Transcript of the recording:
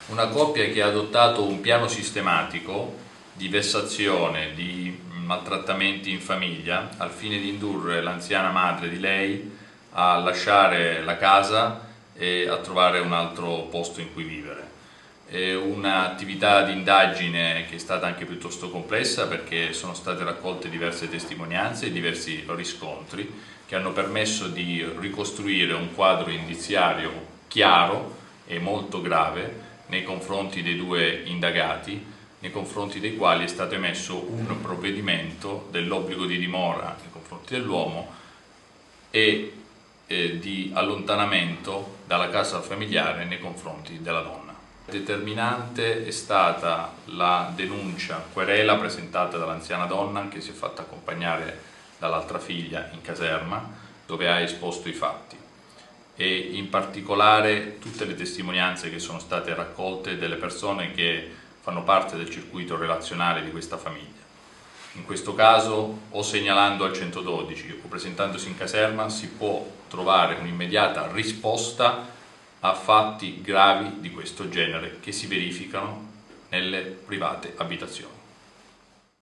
Una coppia che ha adottato un piano sistematico di vessazione, di maltrattamenti in famiglia, al fine di indurre l'anziana madre di lei a lasciare la casa e a trovare un altro posto in cui vivere. È un'attività di indagine che è stata anche piuttosto complessa, perché sono state raccolte diverse testimonianze e diversi riscontri che hanno permesso di ricostruire un quadro indiziario chiaro e molto grave nei confronti dei due indagati, nei confronti dei quali è stato emesso un provvedimento dell'obbligo di dimora nei confronti dell'uomo e di allontanamento dalla casa familiare nei confronti della donna. Determinante è stata la denuncia, querela presentata dall'anziana donna, che si è fatta accompagnare dall'altra figlia in caserma, dove ha esposto i fatti, e in particolare tutte le testimonianze che sono state raccolte delle persone che fanno parte del circuito relazionale di questa famiglia. In questo caso, o segnalando al 112 o presentandosi in caserma, si può trovare un'immediata risposta a fatti gravi di questo genere che si verificano nelle private abitazioni.